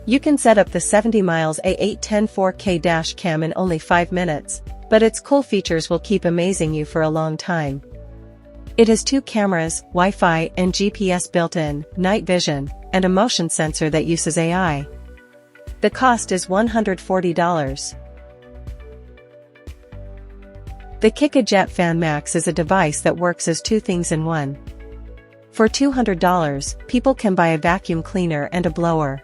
You can set up the 70 miles A810 4K dash cam in only 5 minutes, but its cool features will keep amazing you for a long time. It has 2 cameras, Wi-Fi and GPS built-in, night vision, and a motion sensor that uses AI. The cost is $140. The KikaJet Fan Max is a device that works as 2 things in one. For $200, people can buy a vacuum cleaner and a blower.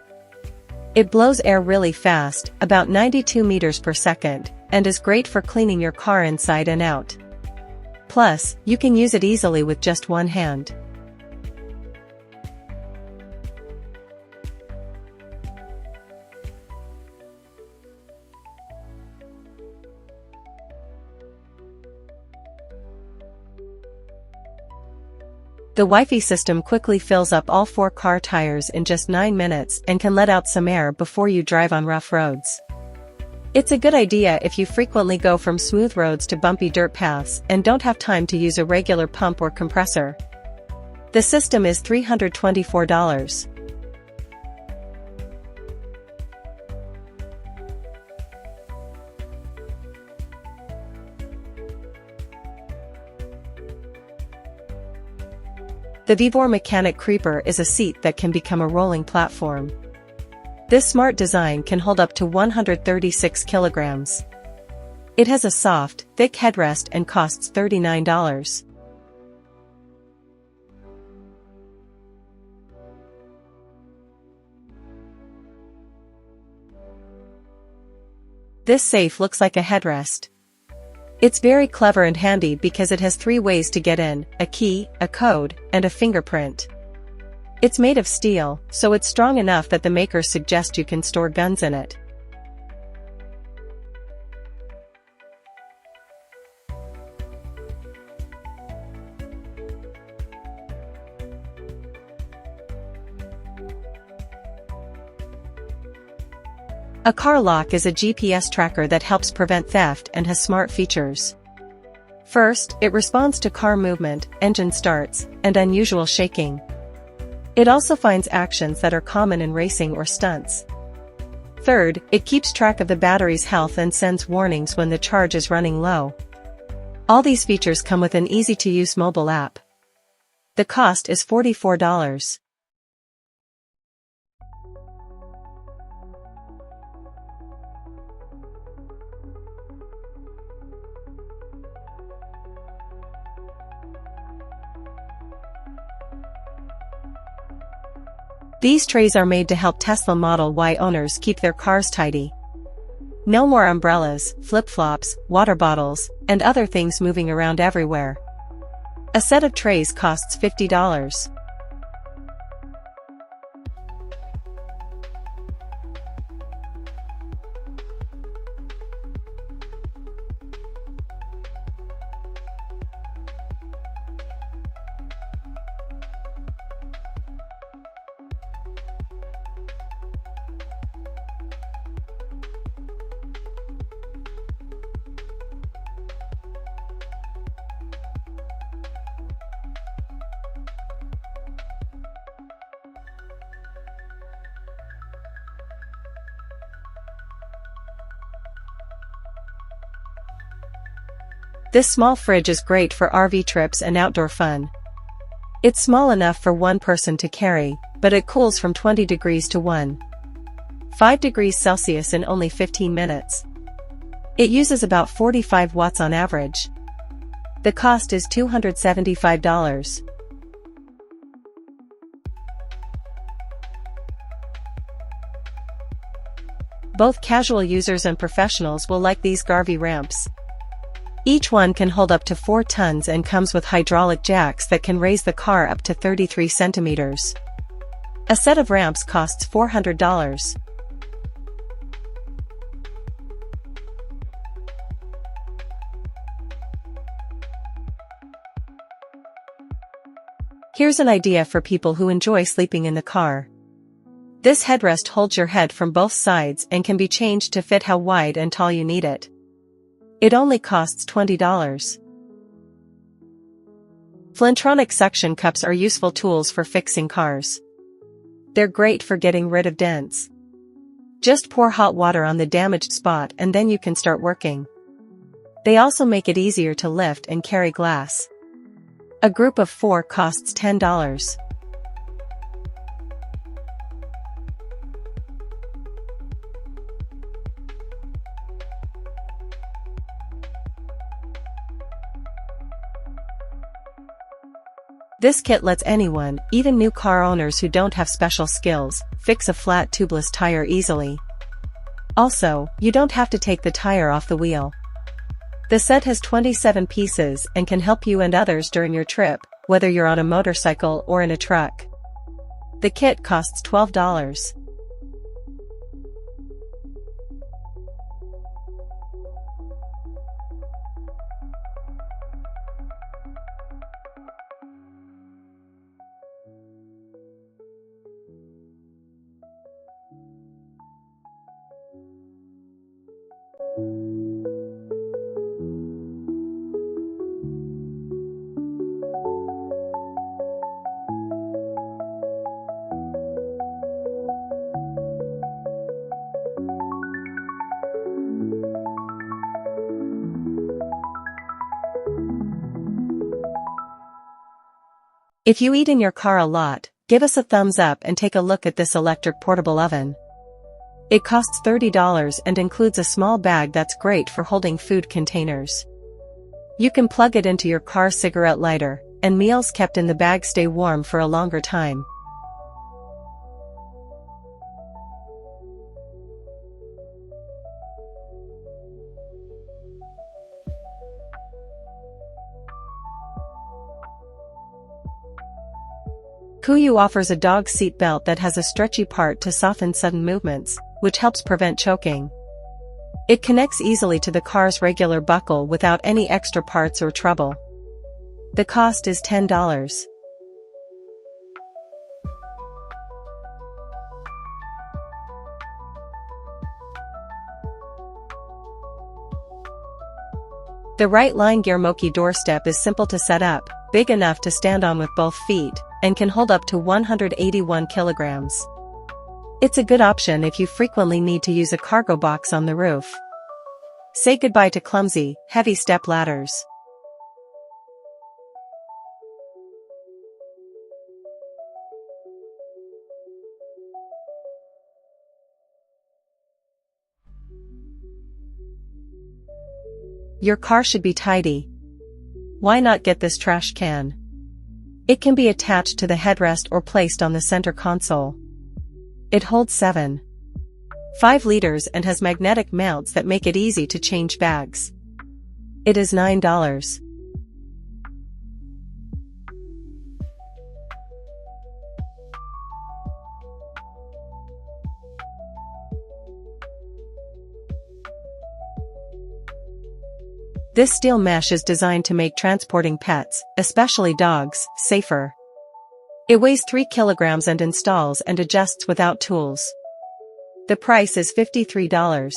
It blows air really fast, about 92 meters per second, and is great for cleaning your car inside and out. Plus, you can use it easily with just one hand. The Wi-Fi system quickly fills up all 4 car tires in just 9 minutes and can let out some air before you drive on rough roads. It's a good idea if you frequently go from smooth roads to bumpy dirt paths and don't have time to use a regular pump or compressor. The system is $324. The Vivor Mechanic Creeper is a seat that can become a rolling platform. This smart design can hold up to 136 kilograms. It has a soft, thick headrest and costs $39. This safe looks like a headrest. It's very clever and handy because it has 3 ways to get in: a key, a code, and a fingerprint. It's made of steel, so it's strong enough that the makers suggest you can store guns in it. A car lock is a GPS tracker that helps prevent theft and has smart features. First, it responds to car movement, engine starts, and unusual shaking. It also finds actions that are common in racing or stunts. Third, it keeps track of the battery's health and sends warnings when the charge is running low. All these features come with an easy-to-use mobile app. The cost is $44. These trays are made to help Tesla Model Y owners keep their cars tidy. No more umbrellas, flip-flops, water bottles, and other things moving around everywhere. A set of trays costs $50. This small fridge is great for RV trips and outdoor fun. It's small enough for one person to carry, but it cools from 20 degrees to 1.5 degrees Celsius in only 15 minutes. It uses about 45 watts on average. The cost is $275. Both casual users and professionals will like these Garvey ramps. Each one can hold up to 4 tons and comes with hydraulic jacks that can raise the car up to 33 centimeters. A set of ramps costs $400. Here's an idea for people who enjoy sleeping in the car. This headrest holds your head from both sides and can be changed to fit how wide and tall you need it. It only costs $20. Flintronic suction cups are useful tools for fixing cars. They're great for getting rid of dents. Just pour hot water on the damaged spot and then you can start working. They also make it easier to lift and carry glass. A group of 4 costs $10. This kit lets anyone, even new car owners who don't have special skills, fix a flat tubeless tire easily. Also, you don't have to take the tire off the wheel. The set has 27 pieces and can help you and others during your trip, whether you're on a motorcycle or in a truck. The kit costs $12. If you eat in your car a lot, give us a thumbs up and take a look at this electric portable oven. It costs $30 and includes a small bag that's great for holding food containers. You can plug it into your car cigarette lighter, and meals kept in the bag stay warm for a longer time. KUIU offers a dog seat belt that has a stretchy part to soften sudden movements, which helps prevent choking. It connects easily to the car's regular buckle without any extra parts or trouble. The cost is $10. The right line gear Moki doorstep is simple to set up, big enough to stand on with both feet, and can hold up to 181 kilograms. It's a good option if you frequently need to use a cargo box on the roof. Say goodbye to clumsy, heavy step ladders. Your car should be tidy. Why not get this trash can? It can be attached to the headrest or placed on the center console. It holds 7.5 liters and has magnetic mounts that make it easy to change bags. It is $9. This steel mesh is designed to make transporting pets, especially dogs, safer. It weighs 3 kilograms and installs and adjusts without tools. The price is $53.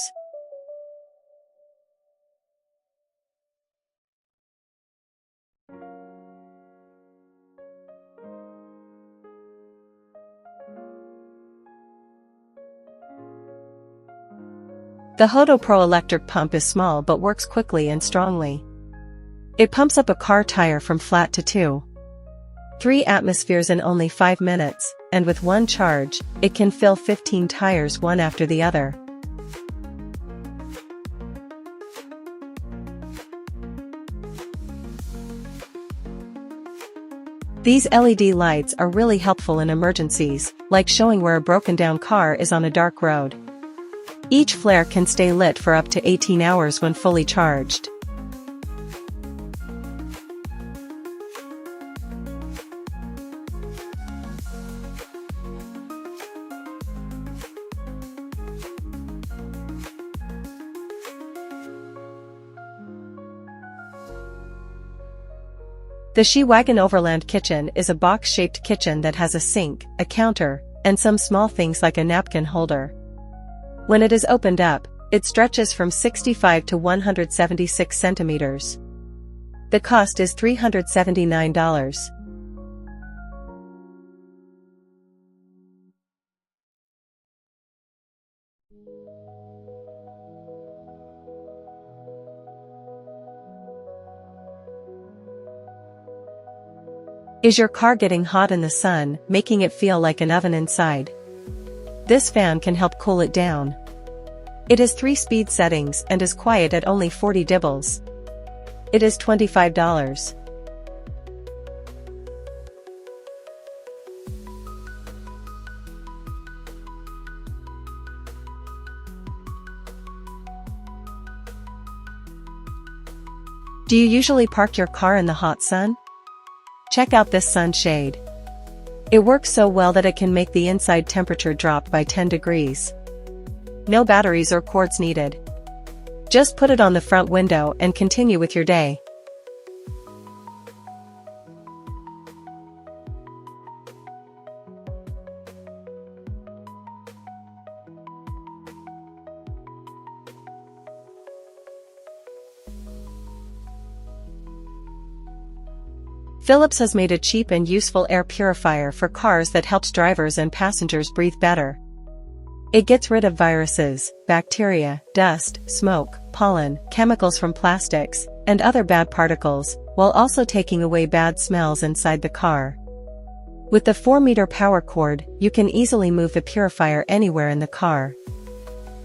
The Hodo Pro electric pump is small but works quickly and strongly. It pumps up a car tire from flat to 2.3 atmospheres in only 5 minutes, and with one charge, it can fill 15 tires one after the other. These LED lights are really helpful in emergencies, like showing where a broken down car is on a dark road. Each flare can stay lit for up to 18 hours when fully charged. The She-Wagon Overland Kitchen is a box-shaped kitchen that has a sink, a counter, and some small things like a napkin holder. When it is opened up, it stretches from 65 to 176 centimeters. The cost is $379. Is your car getting hot in the sun, making it feel like an oven inside? This fan can help cool it down. It has 3 speed settings and is quiet at only 40 dBs. It is $25. Do you usually park your car in the hot sun? Check out this sunshade. It works so well that it can make the inside temperature drop by 10 degrees. No batteries or cords needed. Just put it on the front window and continue with your day. Philips has made a cheap and useful air purifier for cars that helps drivers and passengers breathe better. It gets rid of viruses, bacteria, dust, smoke, pollen, chemicals from plastics, and other bad particles, while also taking away bad smells inside the car. With the 4-meter power cord, you can easily move the purifier anywhere in the car.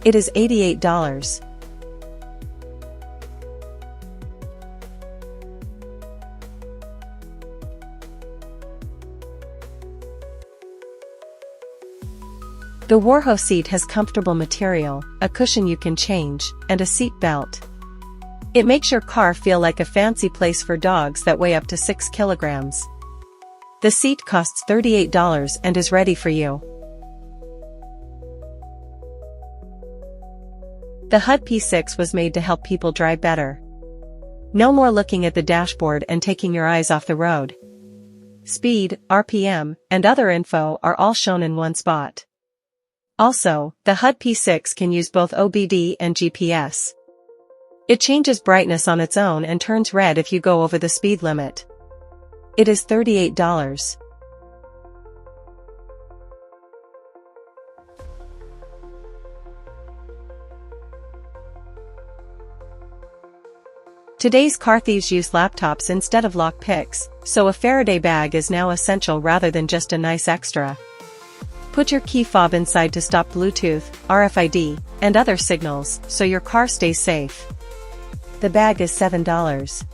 It is $88. The Warho seat has comfortable material, a cushion you can change, and a seat belt. It makes your car feel like a fancy place for dogs that weigh up to 6 kilograms. The seat costs $38 and is ready for you. The HiTsec was made to help people drive better. No more looking at the dashboard and taking your eyes off the road. Speed, RPM, and other info are all shown in one spot. Also, the HiTsec can use both OBD and GPS. It changes brightness on its own and turns red if you go over the speed limit. It is $38. Today's car thieves use laptops instead of lock picks, so a Faraday bag is now essential rather than just a nice extra. Put your key fob inside to stop Bluetooth, RFID, and other signals, so your car stays safe. The bag is $7.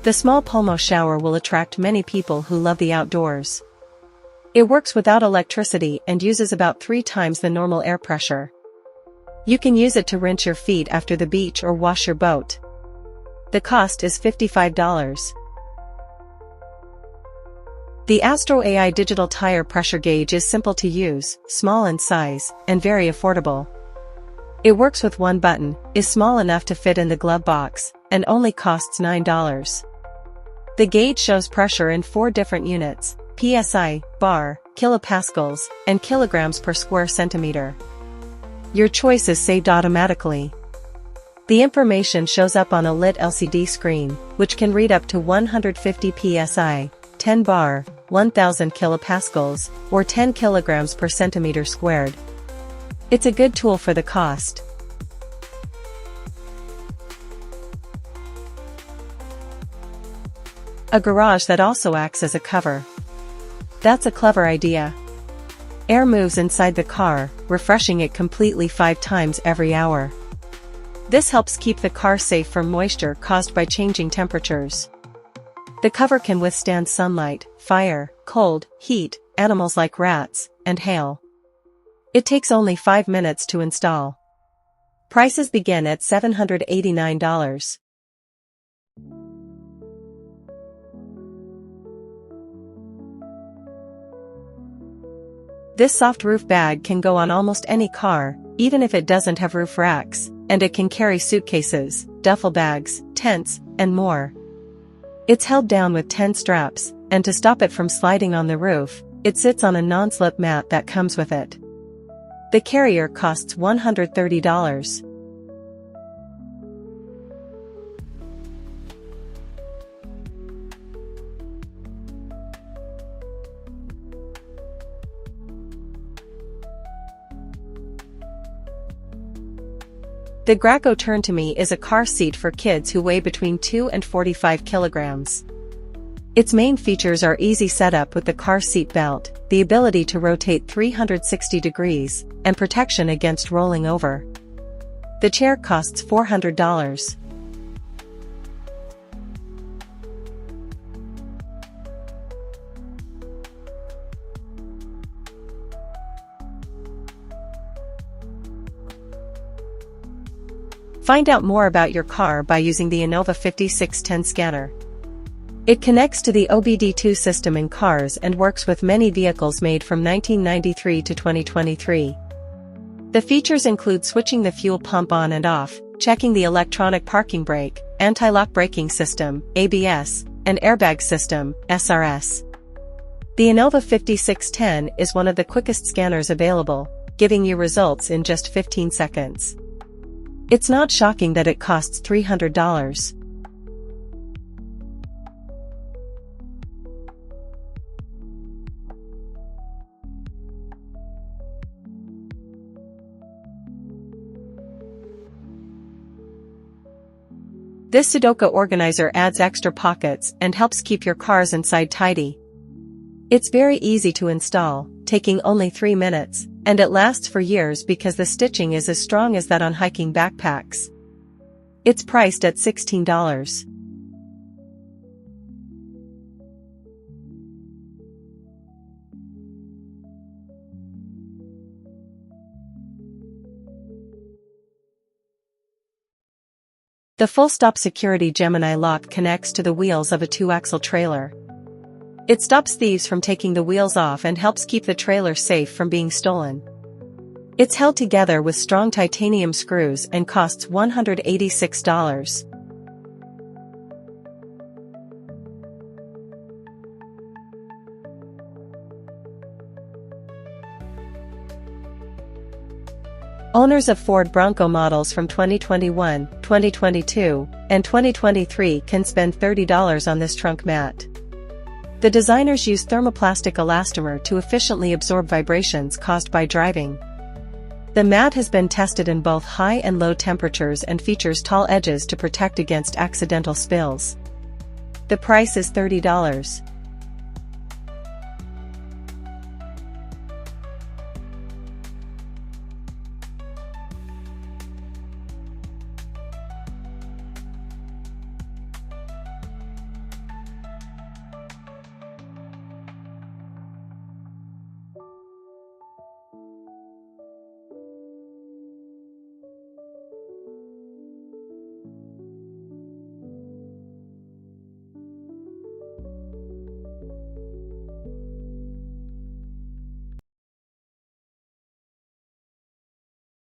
The small Pulmo shower will attract many people who love the outdoors. It works without electricity and uses about 3 times the normal air pressure. You can use it to rinse your feet after the beach or wash your boat. The cost is $55. The Astro AI digital tire pressure gauge is simple to use, small in size, and very affordable. It works with one button, is small enough to fit in the glove box, and only costs $9. The gauge shows pressure in 4 different units: PSI, bar, kilopascals, and kilograms per square centimeter. Your choice is saved automatically. The information shows up on a lit LCD screen, which can read up to 150 PSI, 10 bar, 1000 kilopascals, or 10 kilograms per centimeter squared. It's a good tool for the cost. A garage that also acts as a cover. That's a clever idea. Air moves inside the car, refreshing it completely 5 times every hour. This helps keep the car safe from moisture caused by changing temperatures. The cover can withstand sunlight, fire, cold, heat, animals like rats, and hail. It takes only 5 minutes to install. Prices begin at $789. This soft roof bag can go on almost any car, even if it doesn't have roof racks, and it can carry suitcases, duffel bags, tents, and more. It's held down with 10 straps, and to stop it from sliding on the roof, it sits on a non-slip mat that comes with it. The carrier costs $130. The Graco Turn to Me is a car seat for kids who weigh between 2 and 45 kilograms. Its main features are easy setup with the car seat belt, the ability to rotate 360 degrees, and protection against rolling over. The chair costs $400. Find out more about your car by using the Innova 5610 scanner. It connects to the OBD2 system in cars and works with many vehicles made from 1993 to 2023. The features include switching the fuel pump on and off, checking the electronic parking brake, anti-lock braking system, ABS, and airbag system, SRS. The Innova 5610 is one of the quickest scanners available, giving you results in just 15 seconds. It's not shocking that it costs $300. This Sudoku organizer adds extra pockets and helps keep your car's inside tidy. It's very easy to install, taking only 3 minutes, and it lasts for years because the stitching is as strong as that on hiking backpacks. It's priced at $16. The full-stop security Gemini lock connects to the wheels of a 2-axle trailer. It stops thieves from taking the wheels off and helps keep the trailer safe from being stolen. It's held together with strong titanium screws and costs $186. Owners of Ford Bronco models from 2021, 2022, and 2023 can spend $30 on this trunk mat. The designers use thermoplastic elastomer to efficiently absorb vibrations caused by driving. The mat has been tested in both high and low temperatures and features tall edges to protect against accidental spills. The price is $30.